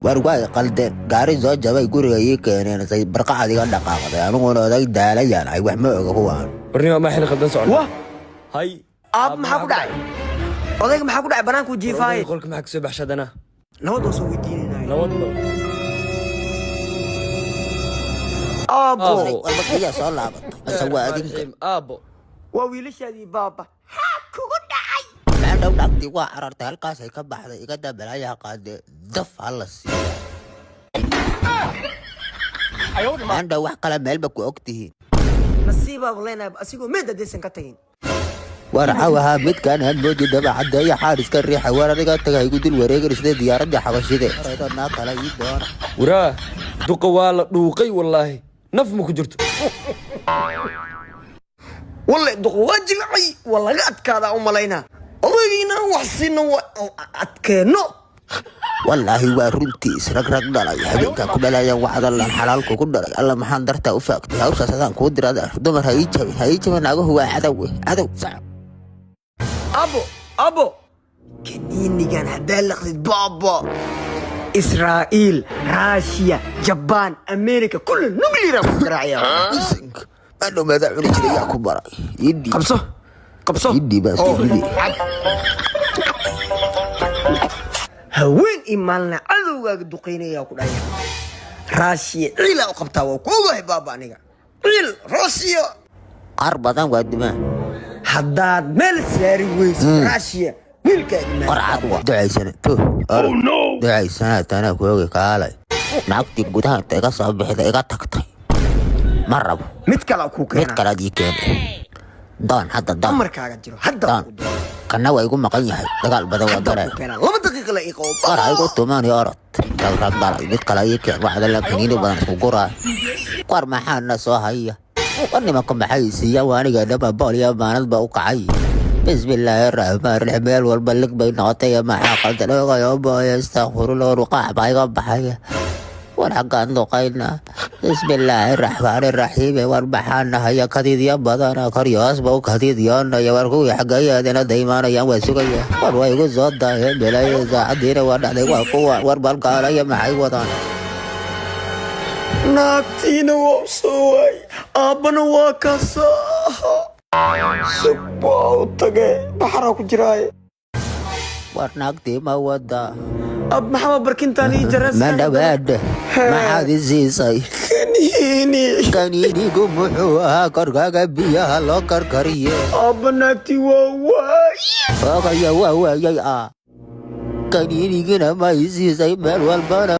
warwaay qaldeen gaari soo jabay guriga ii keeneen say barqacadiga dhaqaaqday aniguna oday daalayaan ay wax ma oga kuwaan warnimo ma xil qaldan socon hay aab maxaa ku dhacay odayga maxaa ku dhacay banaanku jiifaay qolka maxaa ka soo baxshadana nabad oo soo weydiinayna nabad aabo walbaqiya soo laabatay asawaadinka aabo waa wiilashadii baaba kugu dhacay maadhow dhaqti waa arartay halkaas ay ka baxday iga dabalayaa qaade daf hala siiya maadhow wax kale meelba ku ogtihiin nasiibaa waleenaab asigoo meed adaysan ka tagin warcawaha midkaan aan moodi dabacadeeya xaariska riixa war aniga tagay gudul wareegan sida diyaaradda xabashide reedonaa kale ii doona waraa duqa waa la dhuuqay wallaahi naf ma ku jirto wallahi duqa waa jilcay waa laga adkaadaa u malaynaa odaygiina wax siina waa adkeeno wallaahi waa runtiis rag dhalay habeenka ku dhalayaan waxdalan xalaalku ku dhalay alla maxaan dartaa u faagtay hawshaas adaan kuu dirada dumar ha ii jabin naagahu waa cadow abo kaniinigan haddaa laqdid baaba إسرائيل روسيا جابان أمريكا كل نقليرا كراعيا أنا ماذا عملت لي يا كبار يدي قبصه يدي بس يدي هوين إيماننا عدوغا دقينا يا كراعيا روسيا عيلا وقبتها وكوبا بابا نيغا عيل روسيا قربة وقدما حداد ميل سياري ويس روسيا قرعة دعي سنة دعي سنة أنا كوي كالي نعطي قدها تيغا صبح تيغا تكتي مرة متكلا كوكينا متكلا دي كينا دان حتى دان أمر كاغا جيرو حتى دان كان يقول مقايا دقال بدوا قرأي لما دقيقة لا إيقو قرأي قلت ماني أرد لو رب متكلا يكي واحد لكنيني بدن سوقرا قر محانا سوهايا واني ما كن بحيسيا واني قدما باليا مانت بوقعي بسم الله الرحمن الرحيم والبلق بين عطية مع قلت له يا أبا يستغفر الله رقاع بايغا بحايا ونحقا نقينا بسم الله الرحمن الرحيم والبحانا هيا كثير يا بدانا كرياس بو كثير يانا يا ورقو يا حقايا دينا دايمانا يا وسوكيا والوايقو زود داهم بلا يزاعد دينا ونحن وقوة والبلقانا يا معي وطانا naagtiina waa soowaay aabbana waa kasaaha subbaa u tage baxraa ku jiraaye war naagtii ma wada ab maxaa barkintaan ii jaras ma dhawaada maxaad i siisay kaniinigu muxuu ahaa korkaaga biyaha loo karkariye aabba naagtii waa waaye ogaya waa waayay kaniinigina ma i siisay meel walbana